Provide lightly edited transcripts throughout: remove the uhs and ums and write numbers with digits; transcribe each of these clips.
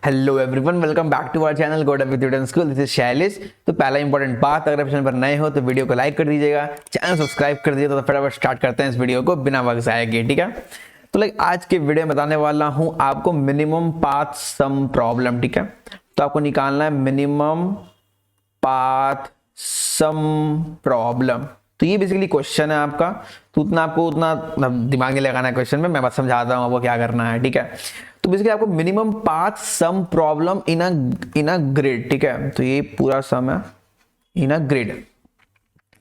Hello everyone, welcome back to our channel go with Udaan school. This is Shailesh. तो पहला important बात, अगर आप चैनल पर नए हो तो वीडियो को लाइक कर दीजिएगा, चैनल सब्सक्राइब कर दीजिएगा। तो फटाफट स्टार्ट करते हैं इस वीडियो को बिना वक्त जाए किए, ठीक है। तो आज के वीडियो में बताने वाला हूं आपको मिनिमम पाथ सम प्रॉब्लम, ठीक है। तो आपको निकालना है मिनिमम पाथ सम प्रॉब्लम। तो ये बेसिकली क्वेश्चन है आपका, तो उतना दिमाग नहीं लगाना है क्वेश्चन में, मैं बस समझाता हूँ आपको क्या करना है, ठीक है। तो बेसिकली आपको minimum path sum problem in a grid, ठीक है। तो ये पूरा सम है इन अ ग्रिड।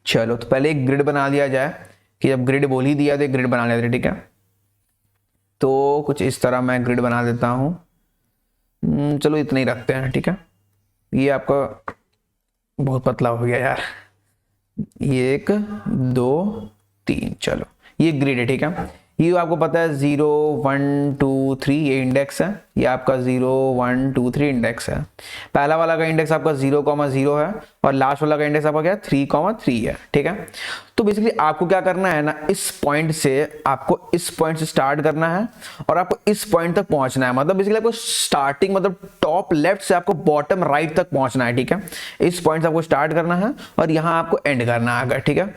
चलो तो पहले एक ग्रिड बना दिया जाए, कि जब ग्रिड बोल ही दिया तो एक ग्रिड बना लेते, ठीक है। तो कुछ इस तरह मैं ग्रिड बना देता हूँ। चलो इतना ही रखते हैं, ठीक है। ये आपका बहुत पतला हो गया यार। ये 1 2 3, चलो ये ग्रिड है, ठीक है। ये आपको पता है 0 1 2 3 ये इंडेक्स है, ये आपका 0 1 2 3 इंडेक्स है। पहला वाला का इंडेक्स आपका 0,0 है और लास्ट वाला का इंडेक्स आपका क्या है 3,3 है, ठीक है। तो बेसिकली आपको क्या करना है ना, इस पॉइंट से स्टार्ट करना है और आपको इस पॉइंट तक पहुंचना है। मतलब बेसिकली आपको स्टार्टिंग मतलब टॉप लेफ्ट से आपको बॉटम राइट तक पहुंचना है, ठीक है। इस पॉइंट से आपको स्टार्ट करना है और यहाँ आपको एंड करना है, ठीक है।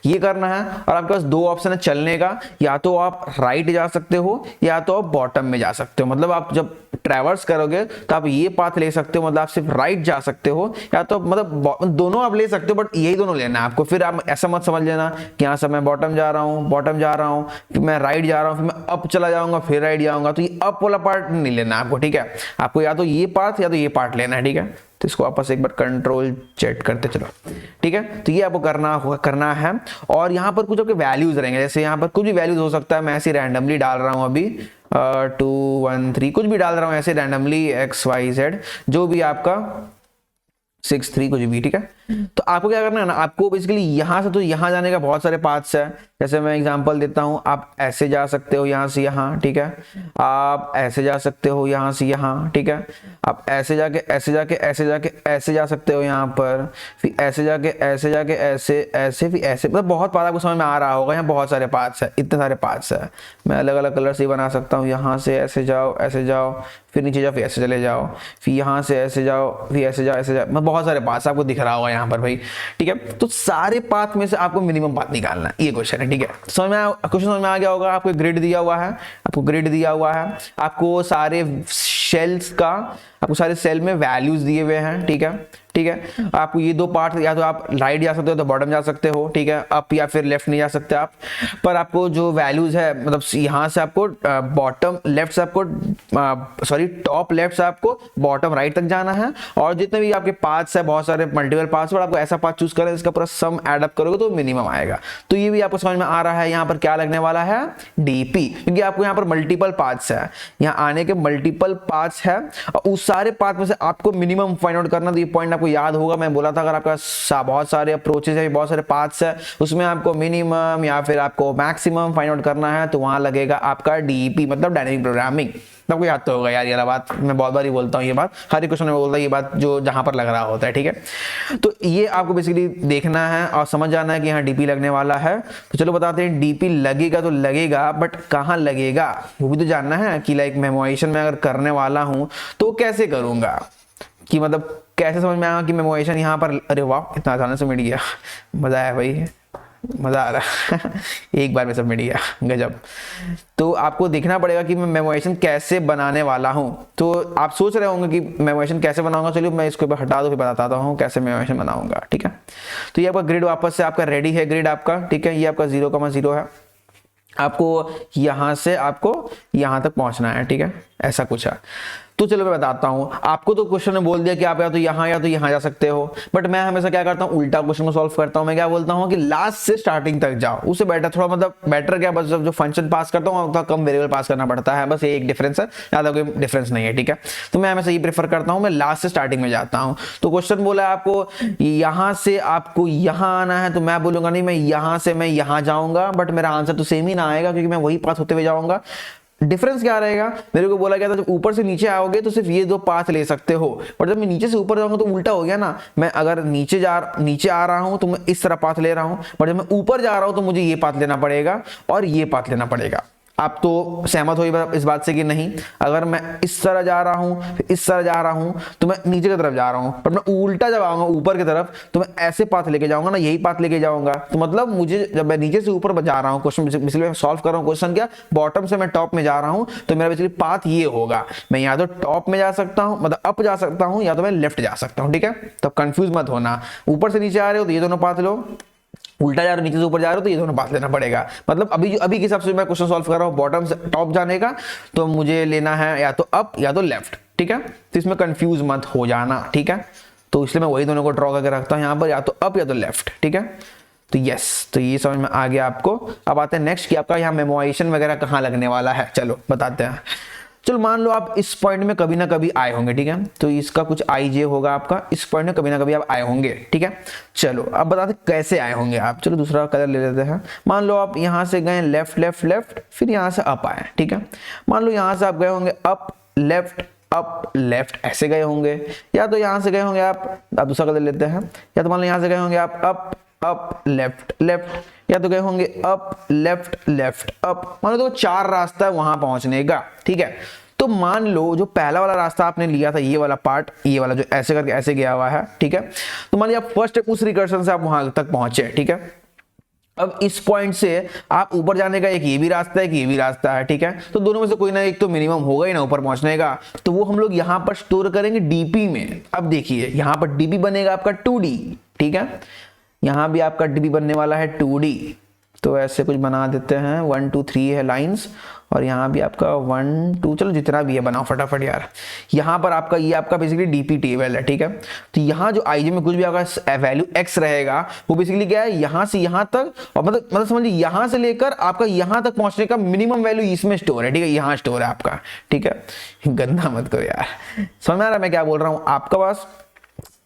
ये करना है और आपके पास दो ऑप्शन है चलने का, या तो आप राइट जा सकते हो या तो आप बॉटम में जा सकते हो। मतलब आप जब ट्रैवर्स करोगे तो आप ये पाथ ले सकते हो, मतलब आप सिर्फ राइट जा सकते हो या तो मतलब दोनों आप ले सकते हो, बट यही दोनों लेना है आपको। फिर आप ऐसा मत समझ लेना कि यहाँ से मैं बॉटम जा रहा हूँ, फिर मैं राइट जा रहा हूँ, फिर मैं अप चला जाऊंगा, फिर राइट जाऊंगा। तो ये अप वाला पार्ट नहीं लेना आपको, ठीक है। आपको या तो ये पाथ या तो ये पार्ट लेना है, ठीक है। तो इसको वापस एक बार कंट्रोल Z करते चलो, ठीक है। तो ये आपको करना है और यहाँ पर कुछ आपके वैल्यूज रहेंगे। जैसे यहाँ पर कुछ भी वैल्यूज हो सकता है, मैं ऐसे रैंडमली डाल रहा हूँ अभी 2 1 3 कुछ भी डाल रहा हूँ ऐसे रैंडमली XYZ, जो भी आपका 6 3 कुछ भी, ठीक है। तो आपको क्या करना है ना, आपको बेसिकली यहां से तो यहां जाने का बहुत सारे पाथ्स है। जैसे मैं एग्जांपल देता हूं, आप ऐसे जा सकते हो यहां से यहां, ठीक है। आप ऐसे जा सकते हो यहां से यहां, ठीक है। आप ऐसे जा सकते हो यहां पर, फिर ऐसे जाके ऐसे फिर ऐसे, मतलब बहुत पाथ आपको समझ में आ रहा होगा। यहाँ बहुत सारे पाथ्स है, इतने सारे पाथ्स है। मैं अलग अलग कलर से बना सकता हूँ। यहाँ से ऐसे जाओ, फिर नीचे जाओ, फिर ऐसे चले जाओ, फिर यहाँ से ऐसे जाओ, फिर ऐसे जाओ, मैं बहुत सारे पाथ्स आपको दिख रहा होगा यहाँ पर भाई, ठीक है। तो सारे पाथ में से आपको मिनिमम पाथ निकालना है, ये क्वेश्चन है, ठीक है। क्वेश्चन समझ में आ गया होगा। आपको ग्रिड दिया हुआ है, आपको सारे शेल्स का, आपको सारे सेल में वैल्यूज दिए हुए हैं, ठीक है। आपको ये दो पार्ट, या तो आप राइट जा सकते हो तो बॉटम जा सकते हो, ठीक है। अप या फिर लेफ्ट नहीं जा सकते आप। पर आपको जो वैल्यूज है, मतलब यहाँ से आपको बॉटम लेफ्ट से आपको टॉप लेफ्ट से आपको बॉटम राइट तक जाना है। और जितने भी आपके पाथ्स है, बहुत सारे मल्टीपल पाथ्स, और आपको ऐसा पाथ चूज करें इसका पूरा सम एड अप करोगे तो मिनिमम आएगा। तो ये भी आपको समझ में आ रहा है यहाँ पर क्या लगने वाला है, DP, क्योंकि आपको यहाँ पर मल्टीपल पाथ्स है, यहाँ आने के मल्टीपल पाथ्स है और उस सारे पाथ में से आपको मिनिमम फाइंड आउट करना। तो ये पॉइंट आपको याद होगा, मैं बोला था अगर आपका बहुत सारे अप्रोचेस है, बहुत सारे पाथ्स है, उसमें आपको मिनिमम या फिर आपको मैक्सिमम फाइंड आउट करना है, तो वहां लगेगा आपका DP, मतलब डायनेमिक प्रोग्रामिंग। आपको याद तो होगा यार, ये बात मैं बहुत बार ही बोलता हूँ, ये बात हर एक क्वेश्चन में बोलता हूँ, ये बात जो जहां पर लग रहा होता है, ठीक है। तो ये आपको बेसिकली देखना है और समझ जाना है कि यहाँ DP लगने वाला है। तो चलो बताते हैं, DP लगेगा तो लगेगा, बट कहाँ लगेगा वो भी तो जानना है कि लाइक मेमोराइजेशन में अगर करने वाला हूँ तो कैसे करूंगा, कि मतलब कैसे समझ में आएगा कि मेमोराइजेशन यहाँ पर, अरे वाह इतना आसानी से मिट गया, मजा आया भाई, मजा आ रहा एक बार में सब मिट गया, गजब। तो आपको देखना पड़ेगा कि मैं मेमोराइजेशन कैसे बनाने वाला हूं। तो आप सोच रहे होंगे कि मेमोराइजेशन कैसे बनाऊंगा। चलिए मैं इसको हटा दो, फिर बताता हूं कैसे मेमोराइजेशन बनाऊंगा, ठीक है। तो ये आपका ग्रिड वापस से आपका रेडी है, ग्रिड आपका, ठीक है। ये आपका 0,0 है, आपको यहां से आपको यहां तक पहुंचना है, ठीक है। ऐसा कुछ है। तो चलो मैं बताता हूं आपको। तो क्वेश्चन ने बोल दिया कि आप या तो यहां जा सकते हो, बट मैं हमेशा क्या करता हूं, उल्टा क्वेश्चन को सॉल्व करता हूं। मैं क्या बोलता हूं कि लास्ट से स्टार्टिंग तक जाओ, उससे बेटर, थोड़ा मतलब बेटर क्या, बस जो फंक्शन पास करता हूं थोड़ा कम वेरिएबल पास करना पड़ता है, बस ये एक डिफरेंस है, ज्यादा कोई डिफरेंस नहीं है, ठीक है। तो मैं हमेशा ये प्रेफर करता हूं, मैं लास्ट से स्टार्टिंग में जाता हूं। तो क्वेश्चन बोला आपको यहां से आपको यहां आना है, तो मैं बोलूंगा नहीं मैं यहां से मैं यहां जाऊंगा, बट मेरा आंसर तो सेम ही ना आएगा, क्योंकि मैं वही पास होते हुए जाऊंगा। डिफरेंस क्या रहेगा, मेरे को बोला गया था जब ऊपर से नीचे आओगे तो सिर्फ ये दो पाथ ले सकते हो, पर जब मैं नीचे से ऊपर जाऊंगा तो उल्टा हो गया ना। मैं अगर नीचे आ रहा हूं तो मैं इस तरह पाथ ले रहा हूं, पर जब मैं ऊपर जा रहा हूं तो मुझे ये पाथ लेना पड़ेगा और ये पाथ लेना पड़ेगा। आप तो सहमत हो इस बात से कि नहीं? अगर मैं इस तरह जा रहा हूं, फिर इस तरह जा रहा हूं, तो मैं नीचे की तरफ जा रहा हूं, पर मैं उल्टा जब आऊंगा ऊपर की तरफ तो मैं ऐसे पाथ लेके जाऊंगा ना, यही पाथ लेके जाऊंगा। तो मतलब मुझे जब मैं नीचे से ऊपर जा रहा हूं, क्वेश्चन बेसिकली मैं सॉल्व कर रहा हूं, क्वेश्चन क्या, बॉटम से मैं टॉप में जा रहा हूं, तो मेरा बेसिकली पाथ ये होगा, मैं या तो टॉप में जा सकता हूं, मतलब अप जा सकता हूं, या तो मैं लेफ्ट जा सकता हूं। ठीक है, तो कंफ्यूज मत होना। ऊपर से नीचे आ रहे हो तो ये दोनों पाथ लो, उल्टा जा रहे हो नीचे से ऊपर जा रहे हो तो ये दोनों पाथ लेना पड़ेगा। मतलब अभी के हिसाब से मैं क्वेश्चन सॉल्व कर रहा हूँ बॉटम से टॉप जाने का, तो मुझे लेना है या तो अप या तो लेफ्ट। ठीक है, तो इसमें कंफ्यूज मत हो जाना। ठीक है, तो इसलिए मैं वही दोनों को ड्रॉ करके रखता हूँ यहाँ पर, या तो अप या तो लेफ्ट। ठीक है, तो यस, तो ये समझ में आ गया आपको। अब आते हैं नेक्स्ट कि आपका यहाँ मेमोराइजेशन वगैरह कहाँ लगने वाला है। चलो बताते हैं। चलो मान लो आप इस पॉइंट में कभी ना कभी आए होंगे। ठीक है, तो इसका कुछ आई जे होगा आपका, इस पॉइंट में कभी ना कभी आप आए होंगे। ठीक है, चलो अब बताते कैसे आए होंगे आप। चलो दूसरा कलर ले लेते हैं। मान लो आप यहाँ से गए लेफ्ट लेफ्ट लेफ्ट, फिर यहाँ से अप आए। ठीक है, मान लो यहाँ से आप गए होंगे अप लेफ्ट ऐसे गए होंगे, या तो यहाँ से गए होंगे आप दूसरा कलर लेते हैं, या तो मान लो यहाँ से गए होंगे आप अप लेफ्ट लेफ्ट, या तो गए होंगे अप लेफ्ट लेफ्ट अप। मान लो तो 4 रास्ता है वहां पहुंचने का। ठीक है, तो मान लो जो पहला वाला रास्ता आपने लिया था, ये वाला पार्ट, ये वाला जो ऐसे करके ऐसे गया हुआ है। ठीक है, तो मान लिया आप फर्स्ट उस रिकर्शन से आप वहां तक पहुंचे। ठीक है, अब इस पॉइंट से आप ऊपर जाने का एक ये भी रास्ता है, एक ये भी रास्ता है। ठीक है, तो दोनों में से कोई ना एक तो मिनिमम होगा ही ना ऊपर पहुंचने का, तो वो हम लोग यहाँ पर स्टोर करेंगे डीपी में। अब देखिए यहाँ पर डीपी बनेगा आपका 2D। ठीक है, यहाँ भी आपका डीपी बनने वाला है 2D, तो ऐसे कुछ बना देते हैं, 1 2 3 है लाइंस, और यहाँ भी आपका 1 2, चलो जितना भी है बनाओ फटाफट यार। यहाँ पर आपका ये आपका बेसिकली डीपी टेबल है। ठीक है, तो यहाँ जो आईजे में कुछ भी आपका वैल्यू x रहेगा, वो बेसिकली क्या है, यहाँ से यहाँ तक, और मतलब समझिए यहाँ से लेकर आपका यहाँ तक पहुंचने का मिनिमम वैल्यू इसमें स्टोर है। ठीक है, यहाँ स्टोर है आपका। ठीक है, गंदा मत करो यार, समझ में आ रहा है मैं क्या बोल रहा हूँ? आपका पास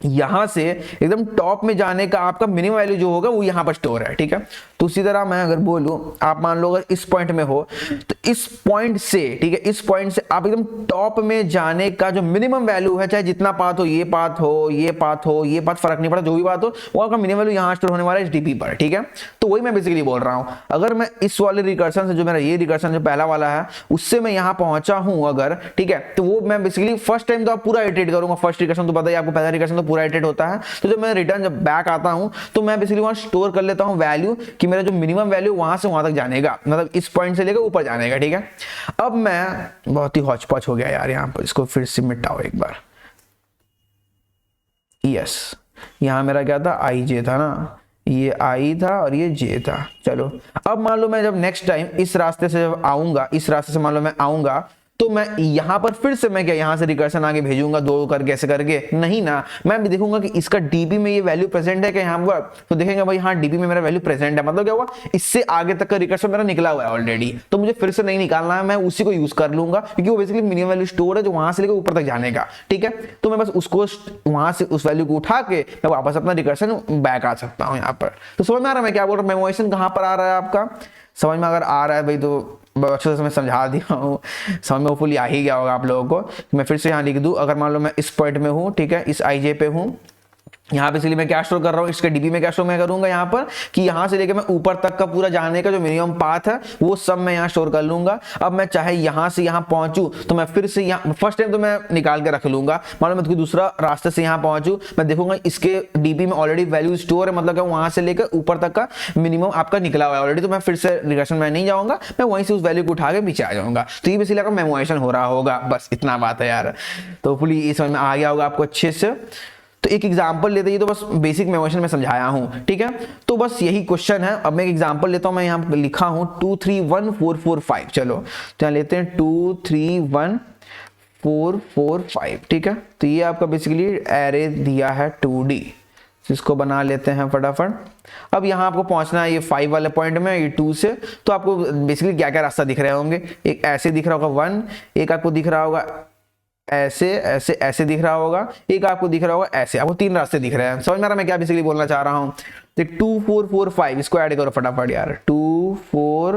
यहां से एकदम टॉप में जाने का आपका मिनिमम वैल्यू जो होगा वो यहां पर स्टोर है। ठीक है, तो उसी तरह मैं अगर बोलूं, आप मान लो अगर इस पॉइंट में हो, तो इस पॉइंट से, ठीक है, इस पॉइंट से आप एकदम टॉप में जाने का जो मिनिमम वैल्यू है, चाहे जितना पाथ हो, ये पाथ हो, ये पाथ हो, ये पाथ, फर्क नहीं पड़ता, जो भी बात हो, वो आपका मिनिमम वैल्यू यहां स्टोर होने वाला है इस डीपी पर। ठीक है, तो वही मैं बेसिकली बोल रहा हूं। अगर मैं इस वाले रिकर्शन से, जो मेरा ये रिकर्शन जो पहला वाला है, उससे मैं यहां पहुंचा हूं अगर, ठीक है, तो वो मैं बेसिकली फर्स्ट टाइम तो आप पूरा इटरेट करूंगा। फर्स्ट रिकर्शन तो पता ही आपको, पहला रिकर्शन तो पूरा इटरेट होता है। तो जब मैं रिटर्न जब बैक आता हूं, तो मैं बेसिकली वहां स्टोर कर लेता हूं वैल्यू, कि मेरा जो मिनिमम वैल्यू वहां से वहां तक जाने का, मतलब इस पॉइंट से लेकर ऊपर जाने का। ठीक है, अब मैं बहुत ही हौच पौच हो गया यार यहाँ पर, इसको फिर से मिटाओ एक बार। यस, यहाँ मेरा क्या था, आई जे था ना, ये आई था और ये जे था। चलो अब मान लो मैं जब नेक्स्ट टाइम इस रास्ते से जब आऊंगा, इस रास्ते से मान लो मैं आऊंगा, तो मैं यहां पर फिर से मैं क्या यहां से रिकर्शन आगे भेजूंगा 2 करके, ऐसे करके नहीं ना, मैं भी देखूंगा कि इसका डीपी में ये वैल्यू प्रेजेंट है क्या यहाँ पर, तो देखेंगे भाई हाँ डीपी में मेरा वैल्यू प्रेजेंट है, मतलब क्या हुआ, इससे आगे तक का रिकर्शन मेरा निकला हुआ है ऑलरेडी, तो मुझे फिर से नहीं निकालना है, मैं उसी को यूज कर लूंगा, क्योंकि वो बेसिकली मिनिमम वैल्यू स्टोर है जो वहां से लेकर ऊपर तक जाने का। ठीक है, तो मैं बस उसको वहां से उस वैल्यू को उठा के मैं वापस अपना रिकर्शन बैक आ सकता हूँ यहाँ पर। तो समझ में आ रहा है मैं क्या बोल रहा हूँ, मेमोराइजेशन कहाँ पर आ रहा है आपका, समझ में अगर आ रहा है भाई तो अच्छे से मैं समझा दिया हूँ, समझ में होपफुली आ ही गया होगा आप लोगों को। मैं फिर से यहाँ लिख दूँ, अगर मान लो मैं इस पॉइंट में हूँ, ठीक है, इस आईजे पे हूँ, यहाँ पे इसलिए मैं क्या स्टोर कर रहा हूँ, इसके डीपी में क्या स्टोर मैं करूंगा यहाँ पर, कि यहाँ से लेकर मैं ऊपर तक का पूरा जाने का जो मिनिमम पाथ है वो सब मैं यहाँ स्टोर कर लूंगा। अब मैं चाहे यहाँ से यहाँ पहुंचू, तो मैं फिर से यहाँ फर्स्ट टाइम तो मैं निकाल के रख लूंगा, मान लो मैं कोई दूसरा रास्ते से यहाँ पहुंचू, मैं देखूंगा इसके डीपी में ऑलरेडी वैल्यू स्टोर है, मतलब वहां से लेकर ऊपर तक का मिनिमम आपका निकला हुआ है ऑलरेडी, तो मैं फिर से रिकर्शन में नहीं जाऊंगा, मैं वहीं से उस वैल्यू को उठा के पीछे आ जाऊंगा। तो ये बेसिकली आपका मेमोराइजेशन हो रहा होगा, बस इतना बात है यार। तो होपफुली ये समझ में आ गया होगा आपको अच्छे से। तो एक एग्जांपल लेते हैं, तो बस बेसिक मेमोराइजेशन में समझाया हूं, ठीक है, तो बस यही क्वेश्चन है। अब मैं एक एग्जांपल लेता हूं, मैं यहां लिखा हूं 2 3 1 4 4 5, चलो तो यहां लेते हैं 2 3 1 4 4 5, ठीक है, तो ये आपका बेसिकली एरे दिया है 2D, इसको बना लेते हैं फटाफट। अब यहाँ आपको पहुंचना है ये 5 वाले पॉइंट में, ये 2 से, तो आपको बेसिकली क्या क्या रास्ता दिख रहे होंगे, एक ऐसे दिख रहा होगा 1, एक आपको दिख रहा होगा ऐसे ऐसे ऐसे दिख रहा होगा, एक आपको दिख रहा होगा ऐसे, आपको 3 रास्ते दिख रहे हैं। समझ में आ रहा मैं क्या बेसिकली बोलना चाह रहा हूँ। तो 2 4 4 5 इसको ऐड करो फटाफट यार, 2 4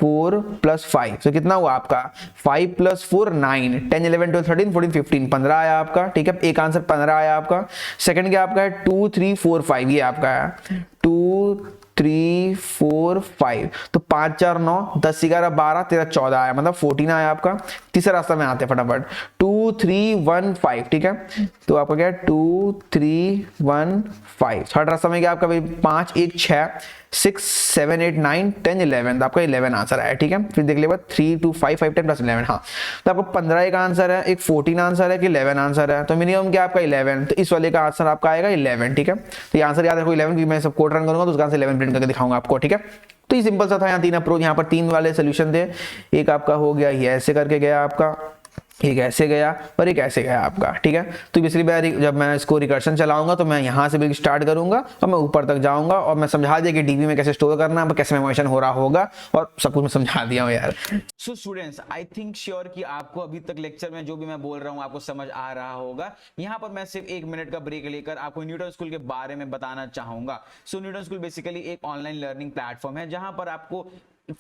4 प्लस 5, तो कितना हुआ आपका 5 प्लस 4 9, 10 11 12 13 14 15 15 आया आपका, ठीक है, एक आंसर 15 आया आपका। सेकंड क्या आपका है 2 3 4 5, ये आपका है 2 3 4 5, तो 5 4 9, 10 11 12 13 14 आया, मतलब 14 आया आपका। तीसरा रास्ता में आते हैं फटाफट, 2 3 1 5, ठीक है, तो आपका क्या है 2 3 1 5। थर्ड रास्ता में क्या आपका भाई 5 1 6 6 7 8 9 10 11, तो आपका 11 आंसर आया, ठीक है। फिर देख लेगा 3 2 5 5 10 प्लस 11, हाँ, तो आपको 15 एक आंसर है, एक 14 आंसर है कि 11 आंसर है, तो मिनिमम क्या आपका 11, तो इस वाले का आंसर आपका आएगा 11, ठीक है। तो ये आंसर याद रखो 11, क्योंकि मैं सब कोड रन करूंगा तो उसका आंसर 11 प्रिंट करके दिखाऊंगा आपको, ठीक है। तो ये सिंपल सा था, यहाँ 3 अप्रोच, यहाँ पर 3 वाले सोल्यूशन थे, एक आपका हो गया ये ऐसे करके गया आपका, एक ऐसे गया और एक ऐसे गया आपका, ठीक है। तो बेसिकली जब मैं इसको रिकर्शन चलाऊंगा तो मैं यहाँ से बिल्कुल स्टार्ट करूंगा और मैं ऊपर तक जाऊंगा और मैं समझा दिया कि डीबी में कैसे स्टोर करना है, कैसे मेमोराइजेशन हो रहा होगा, और सब कुछ मैं समझा दिया हूँ यार। So students, I think sure कि आपको अभी तक लेक्चर में जो भी मैं बोल रहा हूँ आपको समझ आ रहा होगा। यहाँ पर मैं सिर्फ 1 मिनट का ब्रेक लेकर आपको न्यूटन स्कूल के बारे में बताना चाहूंगा। सो न्यूटन स्कूल बेसिकली एक ऑनलाइन लर्निंग प्लेटफॉर्म है, जहां पर आपको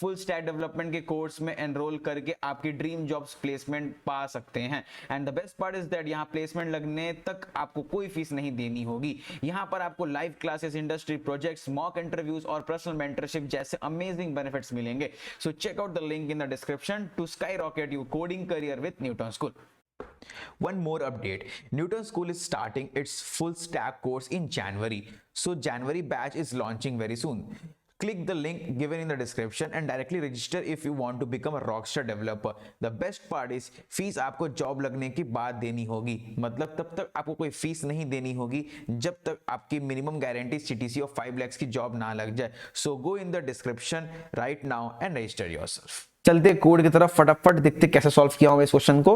फुल स्टैक डेवलपमेंट के कोर्स में एनरोल करके आपकी ड्रीम जॉब्स प्लेसमेंट पा सकते हैं। And the best part is that यहाँ प्लेसमेंट लगने तक आपको कोई फीस नहीं देनी होगी। यहाँ पर आपको live classes, industry projects, mock interviews और पर्सनल मेंटरशिप जैसे अमेजिंग बेनिफिट्स मिलेंगे। So check out the link in the description to skyrocket your coding career with Newton School. One more update, Newton School is starting its full stack course in January. So January batch is launching very soon. Click the link given in the description and directly register if you want to become a rockstar developer. The best part is fees आपको job लगने के बाद देनी होगी, मतलब तब तक आपको कोई फीस नहीं देनी होगी जब तक आपकी minimum guarantee CTC of 5 lakhs की जॉब ना लग जाए। So go in the description right now and register yourself. चलते कोड की तरफ, फटाफट देखते कैसे सॉल्व किया हूं इस क्वेश्चन को।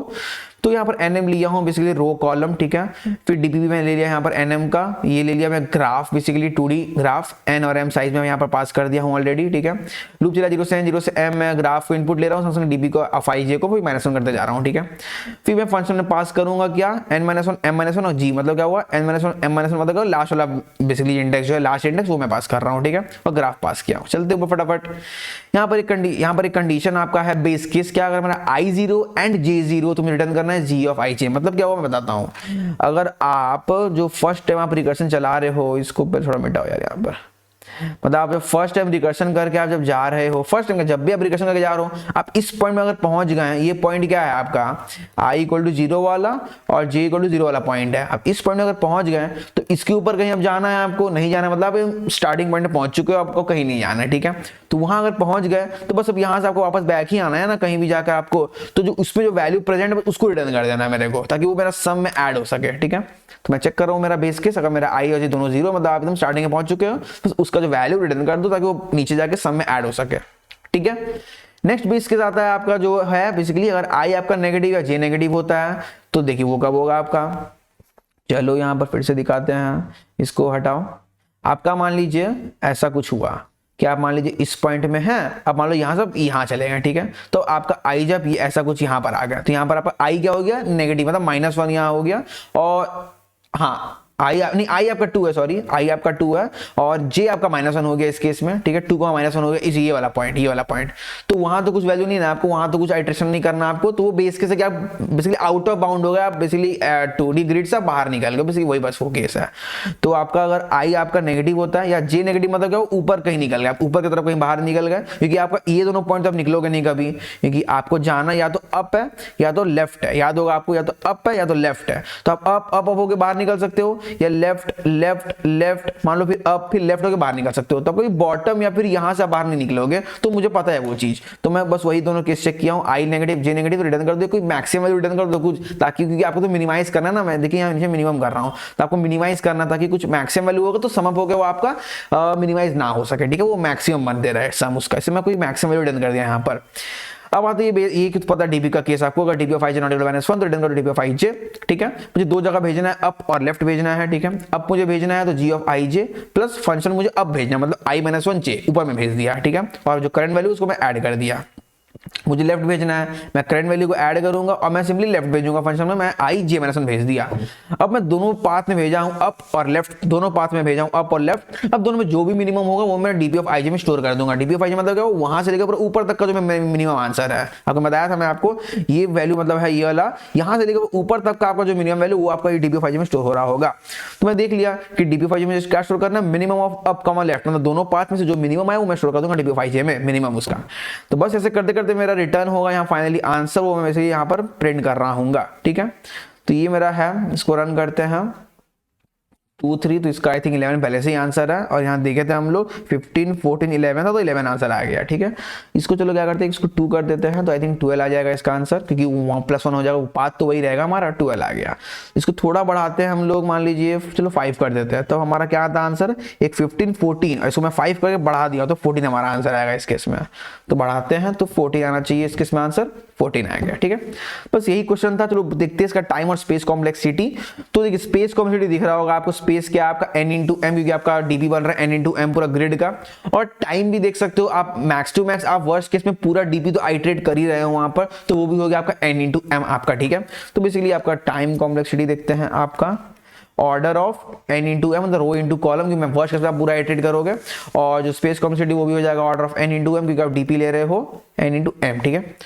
तो यहाँ पर एनएम लिया हूं बेसिकली रो कॉलम, ठीक है। फिर डीपीपी में ले लिया यहाँ पर एनएम का, ये ले लिया मैं graph basically 2D graph, N और एम साइज में यहाँ पर पास कर दिया हूँ ऑलरेडी, ठीक है। लूप चला 0 से n 0 से m, मैं ग्राफ को इनपुट ले रहा हूँ, डीबी को FIJ को -1 करते जा रहा हूँ, ठीक है। फिर मैं फंक्शन में पास करूंगा क्या n-1 m-1 और g, मतलब क्या हुआ n-1 m-1 मतलब लास्ट वाला बेसिकली इंडेक्स जो है, लास्ट इंडेक्स वो मैं पास कर रहा हूँ, ठीक है, और ग्राफ पास किया हूँ। चलते ऊपर फटाफट। यहाँ पर एक कंडीशन आपका है बेस केस, क्या अगर मेरा I0 एंड J0 तुम्हें रिटर्न करना है G ऑफ IJ, मतलब क्या हुआ मैं बताता हूँ। अगर आप जो फर्स्ट टाइम आप रिकर्शन चला रहे हो, इसको थोड़ा मिटाओ यार यहाँ पर, मतलब आप जब फर्स्ट टाइम रिकर्शन करके आप जब जा रहे हो, फर्स्ट टाइम जब भी आप रिकर्शन करके जा रहे हो, आप इस पॉइंट में अगर पहुंच गए, ये पॉइंट क्या है आपका I = 0 वाला और J = 0 वाला पॉइंट है। आप इस पॉइंट में अगर पहुंच गए तो इसके ऊपर कहीं अब जाना है आपको नहीं जाना, मतलब आप स्टार्टिंग पॉइंट में पहुंच चुके हो, आपको कहीं नहीं जाना है, ठीक है। तो वहां अगर पहुंच गए तो बस अब यहाँ से आपको वापस बैक ही आना है ना, कहीं भी जाकर आपको, तो जो उसमें जो वैल्यू प्रेजेंट है उसको रिटर्न कर देना है मेरे को, ताकि वो मेरा सम में ऐड हो सके, ठीक है। तो मैं चेक कर रहा हूँ मेरा बेस केस, अगर मेरा I और J दोनों 0, मतलब आप एकदम स्टार्टिंग में पहुंच चुके हो, बस उसका जो वैल्यू रिटर्न कर दो ताकि वो नीचे जाके सम में ऐड हो सके, ठीक है। नेक्स्ट बेस केस आता है आपका जो है बेसिकली, अगर I आपका नेगेटिव या J नेगेटिव होता है तो देखिए वो कब होगा आपका। चलो यहाँ पर फिर से दिखाते हैं, इसको हटाओ। आपका मान लीजिए ऐसा कुछ हुआ कि आप मान लीजिए इस पॉइंट में है, अब मान लो यहाँ सब यहाँ चले गए, ठीक है। तो आपका I जब ये ऐसा कुछ यहाँ पर आ गया, तो यहाँ पर आपका I क्या हो गया नेगेटिव, मतलब -1 यहाँ हो गया, और हाँ I आपका 2 है, सॉरी I आपका 2 है और J आपका -1 हो गया इस केस में, ठीक है। 2 का -1 हो गया इस ये वाला पॉइंट, तो वहां तो कुछ वैल्यू नहीं ना आपको, वहां तो कुछ आइटरेशन नहीं करना आपको, तो वो बेस केस है कि आप बेसिकली आउट ऑफ बाउंड हो गए, आप बेसिकली 2D ग्रिड से बाहर निकल गए, बेसिकली वही बस वो केस है। तो आपका अगर I आपका नेगेटिव होता है या J नेगेटिव, मतलब क्या ऊपर कहीं निकल गया, आप ऊपर की तरफ कहीं बाहर निकल गए, क्योंकि आपका ये दोनों पॉइंट आप निकलोगे नहीं कभी, क्योंकि आपको जाना या तो अप है या तो लेफ्ट है, याद होगा आपको, या तो अप है या तो लेफ्ट है। तो आप अप होकर बाहर निकल सकते हो, या लेफ्ट मान लो, फिर अप फिर लेफ्ट होकर बाहर निकल सकते हो। तो कभी बॉटम या फिर यहां से बाहर नहीं निकलोगे, तो मुझे पता है वो चीज, तो मैं बस वही दोनों केस चेक किया हूं, I negative J negative, return कर दो कोई मैक्सिमम वैल्यू रिटर्न कर दो कुछ, ताकि क्योंकि आपको तो मिनिमाइज करना है ना, मैं देखिए यहाँ नीचे मिनिमम कर रहा हूं, तो आपको मिनिमाइज करना ताकि कुछ मैक्सिमम वैल्यू होगा तो सम अप हो गया वो आपका मिनिमाइज ना हो सके, ठीक है। वो मैक्सिमम बन दे रहा है सम उसका, इससे मैं कोई मैक्सिमम वैल्यू रिटर्न कर दिया यहाँ पर। अब आते ये कुछ पता डीबी का केस आपको, अगर dB of IJ not equal -1 तो रिटर्न करो डीबी ऑफ IJ, ठीक है। मुझे दो जगह भेजना है, अप और लेफ्ट भेजना है, ठीक है। अप मुझे भेजना है तो G of IJ plus function मुझे अप भेजना है, मतलब I -1 J ऊपर में भेज दिया, ठीक है। और जो करंट वैल्यू उसको मैं ऐड कर दिया, मुझे लेफ्ट भेजना है, मैं करंट वैल्यू को ऐड करूंगा और मैं सिंपली लेफ्ट भेजूंगा फंक्शन में, मैं आई जे -1 भेज दिया। अब मैं दोनों पाथ में भेजा हूं अप और लेफ्ट, दोनों पाथ में भेजा हूं अप और लेफ्ट। अब दोनों में जो भी मिनिमम होगा वो मैं डीपी ऑफ आई जे में स्टोर कर दूंगा। डीपी ऑफ आई जे मतलब क्या, वहां से लेकर ऊपर तक का जो मिनिमम आंसर है, आपको बताया था मैं आपको, ये वैल्यू मतलब है ये वाला, यहां से लेकर ऊपर तक का आपका जो मिनिमम वैल्यू वो आपका डीपी ऑफ आई जे में स्टोर हो रहा होगा। तो मैं देख लिया कि डीपी ऑफ आई जे में क्या स्टोर करना, minimum of up comma left, मतलब दोनों पाथ में से जो मिनिमम है वो मैं स्टोर कर दूंगा डीपी ऑफ आई जे में, मिनिमम उसका। तो बस ऐसे करते करते मेरा रिटर्न होगा यहाँ फाइनली आंसर, वो मैं वैसे यहाँ पर प्रिंट कर रहा हूँ। ठीक है, तो ये मेरा है, इसको रन करते हैं 2 3, तो इसका आई थिंक 11 पहले से ही आंसर है, और यहाँ देखे थे हम लोग 15 14 11 था, तो 11 आंसर आ गया। ठीक है, इसको चलो क्या करते हैं, इसको 2 कर देते हैं, तो आई थिंक 12 आ जाएगा इसका आंसर, क्योंकि वहाँ +1 हो जाएगा, वो पाथ तो वही रहेगा हमारा, 12 आ गया। इसको थोड़ा बढ़ाते हैं हम लोग, मान लीजिए चलो 5 कर देते हैं, तो हमारा क्या आता है आंसर, एक 15 14, इसको मैं 5 करके बढ़ा दिया तो 14 हमारा आंसर आएगा इस केस में। तो बढ़ाते हैं तो 14 आना चाहिए इस केस में, आंसर 14 आ गया। ठीक है, बस यही क्वेश्चन था। चलो देखते हैं इसका टाइम और स्पेस कॉम्प्लेक्सिटी। तो देखिए स्पेस कॉम्प्लेक्सिटी दिख रहा होगा आपको, स्पेस क्या आपका n इंटू एम, क्योंकि आपका डीपी बन रहा है n इंटू एम पूरा ग्रिड का, और टाइम भी देख सकते हो आप, मैक्स टू मैक्स आप वर्स्ट केस में पूरा डीपी तो आइटरेट कर ही रहे हो वहां पर, तो वो भी हो गया आपका n इंटू एम आपका। ठीक है, तो बेसिकली आपका टाइम कॉम्प्लेक्सिटी देखते हैं आपका order of n into M, मतलब रो इंटू कॉलम, क्योंकि मैं वर्स्ट केस में आप पूरा आइटरेट करोगे, और जो स्पेस कॉम्प्लेक्सिटी वो भी हो जाएगा order of n into M, क्योंकि आप डीपी ले रहे हो n इंटू एम। ठीक है,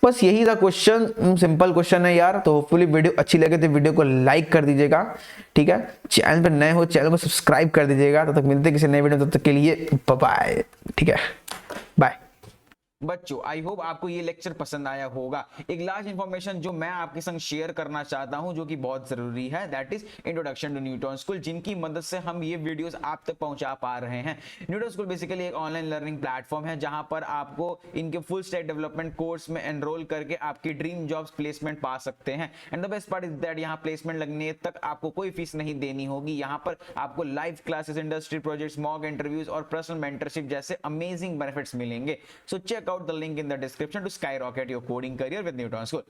बस यही था क्वेश्चन, सिंपल क्वेश्चन है यार। तो होपफुली वीडियो अच्छी लगे तो वीडियो को लाइक कर दीजिएगा। ठीक है, चैनल पर नए हो चैनल को सब्सक्राइब कर दीजिएगा। तब तक मिलते हैं किसी नए वीडियो, तब तक के लिए बाय बाय। ठीक है, बाय। बच्चों आई होप आपको ये लेक्चर पसंद आया होगा। एक लास्ट इंफॉर्मेशन जो मैं आपके संग शेयर करना चाहता हूं, जो कि बहुत जरूरी है, that is introduction to Newton School, जिनकी मदद से हम ये वीडियोस आप तक पहुंचा पा रहे हैं। न्यूटन स्कूल बेसिकली एक ऑनलाइन लर्निंग प्लेटफॉर्म है, जहां पर आपको इनके फुल स्टैक डेवलपमेंट कोर्स में एनरोल करके आपकी ड्रीम जॉब्स प्लेसमेंट पा सकते हैं। And the best part is that यहाँ प्लेसमेंट लगने तक आपको कोई फीस नहीं देनी होगी। यहाँ पर आपको live classes, industry projects, mock interviews और पर्सनल मेंटरशिप जैसे अमेजिंग बेनिफिट्स मिलेंगे। सो check out the link in the description to skyrocket your coding career with Newton School.